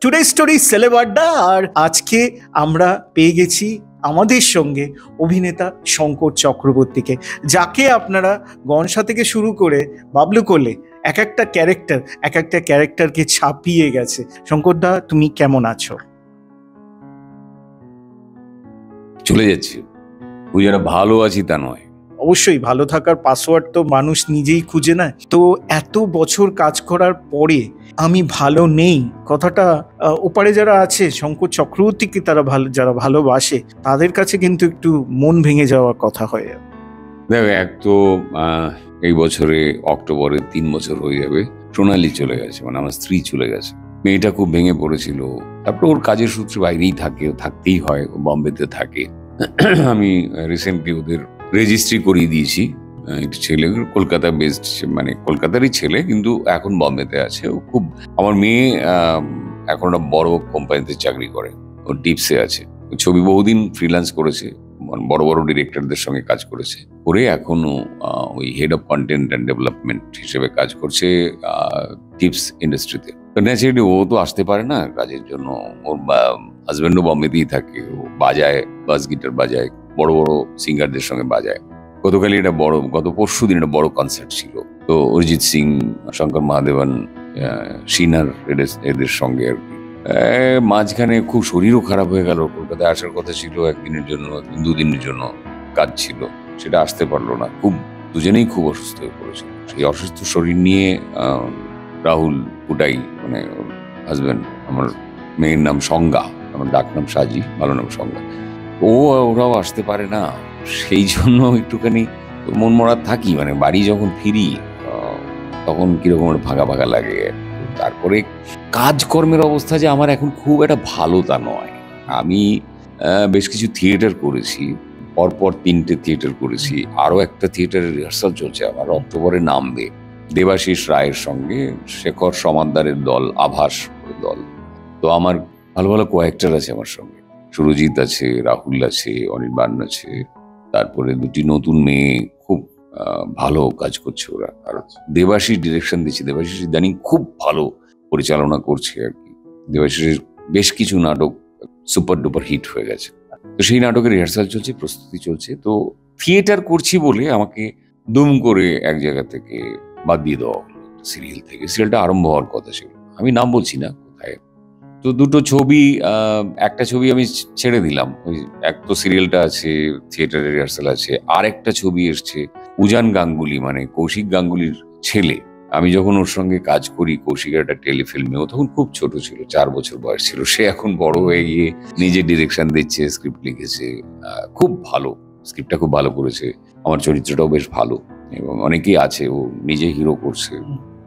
Today story celeb আড্ডা। আর আজকে আমরা পেয়ে গেছি আমাদের সঙ্গে অভিনেতা শঙ্কর চক্রবর্তীকে, যাকে আপনারা গনসা থেকে শুরু করে বাবলু কোলে এক একটা ক্যারেক্টারকে ছাপিয়ে গেছে। শঙ্করদা, তুমি কেমন আছো? চলে যাচ্ছে, ওই যারা ভালো আছি তা নয়। অবশ্যই ভালো থাকার পাসওয়ার্ড তো মানুষ নিজেই খুঁজে নেয়। তো এত বছর কাজ করার পরে আমি ভালো নেই কথাটা ওপারে যারা আছে শঙ্কর চক্রবর্তীকে যারা ভালোবাসে তাদের কাছে কিন্তু একটু মন ভেঙে যাওয়ার কথা হয়। দেখো, এক তো এই বছরে অক্টোবরে 3 বছর হয়ে যাবে সোনালি চলে গেছে, মানে আমার স্ত্রী চলে গেছে। মেয়েটা খুব ভেঙে পড়েছিল। তারপর ওর কাজের সূত্রে বাইরেই থাকে, থাকতেই হয়, বম্বেতে থাকে। আমি রিসেন্টলি ওদের রেজিস্ট্রি করিয়ে দিয়েছি। একটা ছেলে কলকাতা বেসড, মানে কলকাতারই ছেলে, কিন্তু এখন বম্বেতে আছে। ও খুব, আমার মেয়ে এখন একটা বড় কোম্পানিতে চাকরি করে, ও টিপসে আছে। ছবি বহুদিন ফ্রিল্যান্স করেছে, বড় বড় ডিরেক্টরদের সঙ্গে কাজ করেছে, করে এখনো ওই head of content and development হিসেবে কাজ করছে টিপস ইন্ডাস্ট্রিতে। তো ন্যাচারালি ও তো আসতে পারে না কাজের জন্য। ওর হাজব্যান্ডও বম্বেতেই থাকে, ও বাজায়, বাস গিটার বাজায়, বড় বড় সিঙ্গারদের সঙ্গে বাজায়। গতকালই গত পরশু দিন একটা বড় কনসার্ট ছিল। তো অরিজিৎ সিং, শঙ্কর মহাদেবন, শিনার এদের সঙ্গে আর কি। মাঝখানে খুব শরীরও খারাপ হয়ে গেল। কলকাতায় আসার কথা ছিল একদিনের জন্য, 2 দিনের জন্য কাজ ছিল, সেটা আসতে পারলো না। দুজনেই খুব অসুস্থ হয়ে পড়েছিল। সেই অসুস্থ শরীর নিয়ে রাহুল পুটাই, মানে ওর হাজব্যান্ড, আমার মেয়ের নাম সংজ্ঞা, আমার ডাক নাম সাজি, ভালো নাম সংজ্ঞা, ওরাও আসতে পারে না। সেই জন্য একটুখানি মন মরা থাকি। মানে বাড়ি যখন ফিরি তখন কিরকম ভাগা ভাগা লাগে। তারপরে কাজকর্মের অবস্থা যে আমার এখন খুব একটা ভালো তা নয়। আমি বেশ কিছু থিয়েটার করেছি, পরপর 3টে থিয়েটার করেছি। আরো একটা থিয়েটারের রিহার্সাল চলছে আমার, অক্টোবরে নামবে। দেবাশিস রায়ের সঙ্গে শেখর সমাদ্দারের দল, আভাস দল। তো আমার ভালো ভালো কোঅ্যাক্টর আছে আমার সঙ্গে, সুরজিৎ আছে, রাহুল আছে, অনির্বাণ আছে, তারপরে 2টি নতুন মেয়ে খুব ভালো কাজ করছে ওরা। আর দেবাশিস ডিরেকশন দিচ্ছে। দেবাশিস ইদানিং খুব ভালো পরিচালনা করছে আর কি। দেবাশিসের বেশ কিছু নাটক সুপার ডুপার হিট হয়ে গেছে। তো সেই নাটকের রিহার্সাল চলছে, প্রস্তুতি চলছে। তো থিয়েটার করছি বলে আমাকে দুম করে এক জায়গা থেকে বাদ দিয়ে দেওয়া হলো, সিরিয়াল থেকে। সিরিয়ালটা আরম্ভ হওয়ার কথা ছিল, আমি নাম বলছি না কোথায়। তো 2টো ছবি, একটা ছবি আমি ছেড়ে দিলাম। ওই এক তো সিরিয়ালটা আছে, থিয়েটারের রিহার্সাল আছে। আর একটা ছবি এসছে, উজান গাঙ্গুলি, মানে কৌশিক গাঙ্গুলির ছেলে। আমি যখন ওর সঙ্গে কাজ করি কৌশিকের একটা টেলিফিল্মে, ও তখন খুব ছোট ছিল, 4 বছর বয়স ছিল। সে এখন বড় হয়ে গিয়ে নিজে ডিরেকশন দিচ্ছে, স্ক্রিপ্ট লিখেছে, খুব ভালো স্ক্রিপ্টটা খুব ভালো করেছে। আমার চরিত্রটাও বেশ ভালো, এবং অনেকেই আছে, ও নিজে হিরো করছে,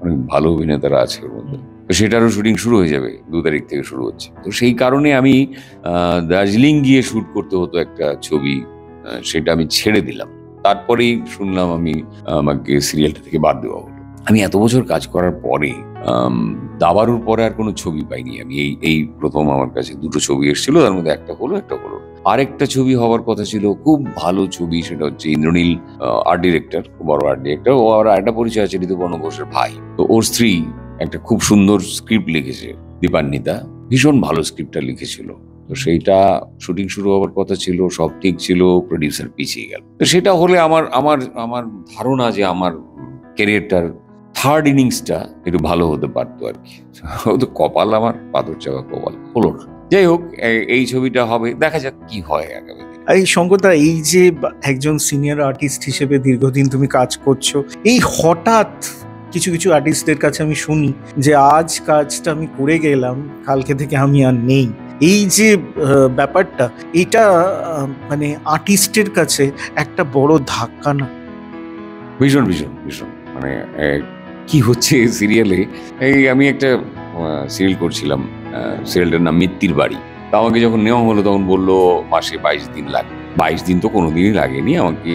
অনেক ভালো অভিনেতারা আছে ওর মধ্যে। তো সেটারও শুটিং শুরু হয়ে যাবে, 2 তারিখ থেকে শুরু হচ্ছে। তো সেই কারণে আমি দার্জিলিং গিয়ে শুট করতে হতো একটা ছবি, সেটা আমি ছেড়ে দিলাম। তারপরেই শুনলাম আমাকে সিরিয়ালটা থেকে বাদ দেওয়া হলো। আমি এত বছর কাজ করার পরে দাবারুর পরে আর কোনো ছবি পাইনি আমি। এই প্রথম আমার কাছে 2টো ছবি এসেছিল, তার মধ্যে একটা হলো। আরেকটা ছবি হওয়ার কথা ছিল, খুব ভালো ছবি, সেটা হচ্ছে ইন্দ্রনীল, আর্ট ডিরেক্টর, বড় আর্ট ডিরেক্টর। ও আর একটা পরিচয় আছে ঋতুপর্ণ ঘোষের ভাই। তো ওর স্ত্রী একটা খুব সুন্দর স্ক্রিপ্ট লিখেছে, দীপান্বিতা, ভীষণ ভালো স্ক্রিপ্টটা লিখেছিল। তো সেইটা শুটিং শুরু হওয়ার কথা ছিল, সব ঠিক ছিল, প্রডিউসার পিছিয়ে গেল। তো সেটা হলে আমার ধারণা যে আমার ক্যারিয়ারটার 3rd ইনিংসটা একটু ভালো হতে পারতো আর কি। তো কপাল, আমার পাথর চাপা কপাল, হলো না। যাই হোক, এই ছবিটা হবে, দেখা যাক কি হয় আগামী দিনে। এই শঙ্করদা, এই যে একজন সিনিয়র আর্টিস্ট হিসেবে দীর্ঘদিন তুমি কাজ করছো, এই হঠাৎ কিছু কিছু আর্টিস্টদের কাছে আমি শুনি যে আজ কাজটা আমি করে গেলাম, কালকে থেকে আমি আর নেই। এই যে ব্যাপারটা, এটা মানে আর্টিস্টের কাছে একটা বড় ধাক্কা না? ভীষণ ভীষণ ভীষণ। মানে কি হচ্ছে সিরিয়ালে, আমি একটা সিরিয়াল করছিলাম, সিরিয়ালটার নাম মিত্তির বাড়ি। তা আমাকে যখন নেওয়া হলো তখন বললো মাসে 22 দিন লাগে। 22 দিন তো কোনোদিনই লাগেনি আমাকে।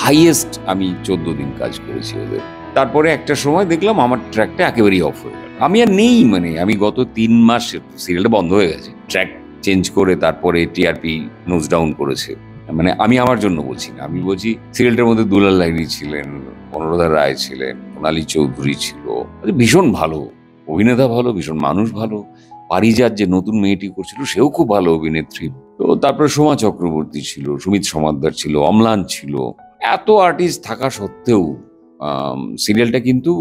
হাইয়েস্ট আমি 14 দিন কাজ করেছি ওদের। তারপরে একটা সময় দেখলাম আমার ট্র্যাকটা একেবারেই অফ হয়ে গেল, আমি আর নেই। মানে আমি গত 3 মাস সিরিয়ালটা বন্ধ হয়ে গেছে। ট্র্যাক চেঞ্জ করে তারপরে টিআরপি নোজ ডাউন করেছে। মানে আমি আমার জন্য বলছি না, আমি বলছি সিরিয়ালটার মধ্যে দুলাল লাহিড়ী ছিলেন, অনুরাধা রায় ছিলেন, সোনালী চৌধুরী ছিল, ভীষণ ভালো অভিনেতা, ভালো, ভীষণ মানুষ ভালো, পারিজাত যে নতুন মেয়েটি করছিল সেও খুব ভালো অভিনেত্রী। তো তারপরে সোমা চক্রবর্তী ছিল, সুমিত সমাদ্দার ছিল, অম্লান ছিল। এত আর্টিস্ট থাকা সত্ত্বেও সিরিয়ালটা কিন্তু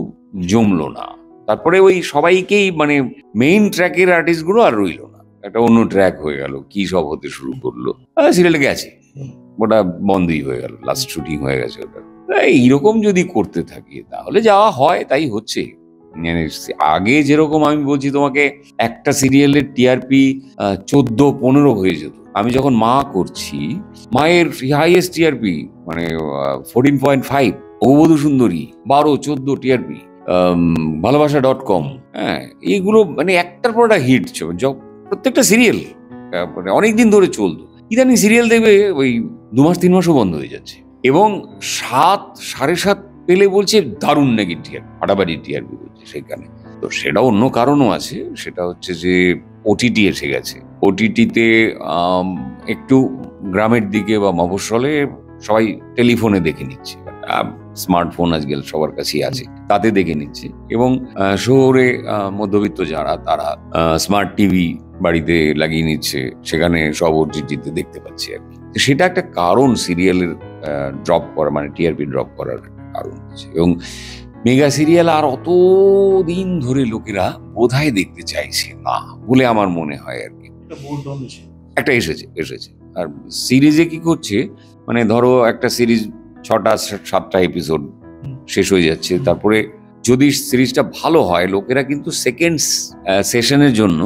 জমলো না। তারপরে ওই সবাইকেই মানে মেইন ট্র্যাকের আর্টিস্ট গুলো আর রইল না, একটা অন্য ট্র্যাক হয়ে গেল, কি সব হতে শুরু করলো, সিরিয়ালটা গেছে, ওটা বন্ধই হয়ে গেল, লাস্ট শুটিং হয়ে গেছে ওটা। এইরকম যদি করতে থাকি তাহলে যাওয়া হয়, তাই হচ্ছে। মানে আগে যেরকম আমি বলছি তোমাকে, একটা সিরিয়ালের টিআরপি 14-15 হয়ে যেত। আমি যখন মা করছি, মায়ের হাইয়েস্ট টিআরপি মানে 14.5, অবধূ সুন্দরী 12-14 টিআরপি, ভালোবাসা.com, হ্যাঁ, এইগুলো মানে একটার পর একটা হিট, প্রত্যেকটা সিরিয়াল মানে অনেকদিন ধরে চলতো। ইদানিং সিরিয়াল দেবে ওই 2 মাস 3 মাসও বন্ধ হয়ে যাচ্ছে, এবং 7, 7.5 পেলে বলছে দারুণ নাকি টিআরপি, ফাটাফাটি টিআরপি বলছে সেখানে। তো সেটা অন্য কারণও আছে, সেটা হচ্ছে যে ওটিটি এসে গেছে। ওটিটিতে একটু গ্রামের দিকে বা মফস্বলে সবাই টেলিফোনে দেখে নিচ্ছে, স্মার্টফোন আজকাল সবার কাছেই আছে, তাতে দেখে নিচ্ছে। এবং শহরে মধ্যবিত্ত যারা, তারা স্মার্ট টিভি বাড়িতে লাগিয়ে নিচ্ছে, সেখানে সব ওটিটিতে দেখতে পাচ্ছে আর কি। সেটা একটা কারণ সিরিয়ালের ড্রপ করা, মানে টিআরপি ড্রপ করার কারণ আছে। এবং মেগা সিরিয়াল আর অত দিন ধরে লোকেরা বোধহয় দেখতে চাইছে না বলে আমার মনে হয় আর কি। একটা এসেছে। আর সিরিজে কি করছে, মানে ধরো একটা সিরিজ 6টা-7টা এপিসোড শেষ হয়ে যাচ্ছে, তারপরে যদি সিরিজটা ভালো হয় লোকেরা কিন্তু সেকেন্ড সেশনের জন্য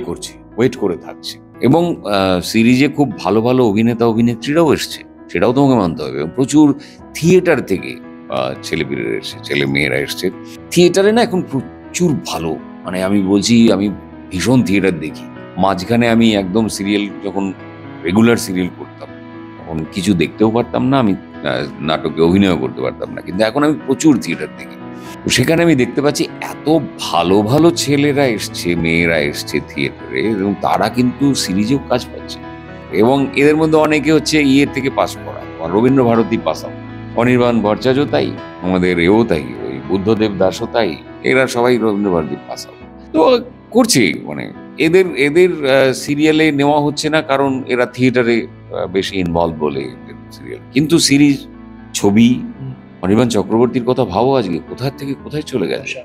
করছে, ওয়েট করে থাকছে। এবং সিরিজে খুব ভালো ভালো অভিনেতা অভিনেত্রীরাও এসছে, সেটাও তোমাকে মানতে হবে। প্রচুর থিয়েটার থেকে ছেলে মেয়েরা এসছে। থিয়েটারে না এখন প্রচুর ভালো, মানে আমি বলছি, আমি ভীষণ থিয়েটার দেখি। মাঝখানে আমি একদম সিরিয়াল, যখন রেগুলার সিরিয়াল করতাম তখন কিছু দেখতেও পারতাম না, আমি নাটকে অভিনয় করতে পারতাম না, কিন্তু এখন আমি প্রচুর থিয়েটার দেখি। তো সেখানে আমি দেখতে পাচ্ছি এত ভালো ভালো ছেলেরা এসছে, মেয়েরা এসছে থিয়েটারে, এবং তারা কিন্তু সিরিজেও কাজ পাচ্ছে। এবং এদের মধ্যে অনেকে হচ্ছে থেকে পাস করা, রবীন্দ্র ভারতী পাস আউট, অনির্বাণ ভট্টাচার্য তাই, আমাদের এও তাই, ওই বুদ্ধদেব দাসও তাই, এরা সবাই রবীন্দ্র ভারতী পাস আউট। তো করছে, মানে এদের সিরিয়ালে নেওয়া হচ্ছে না কারণ এরা থিয়েটারে বেশি ইনভলভ বলে সিরিয়াল। কিন্তু সিরিজ, ছবি, অনির্বাণ চক্রবর্তীর কথা ভাবো, আজকে কোথা থেকে কোথায় চলে গেছে।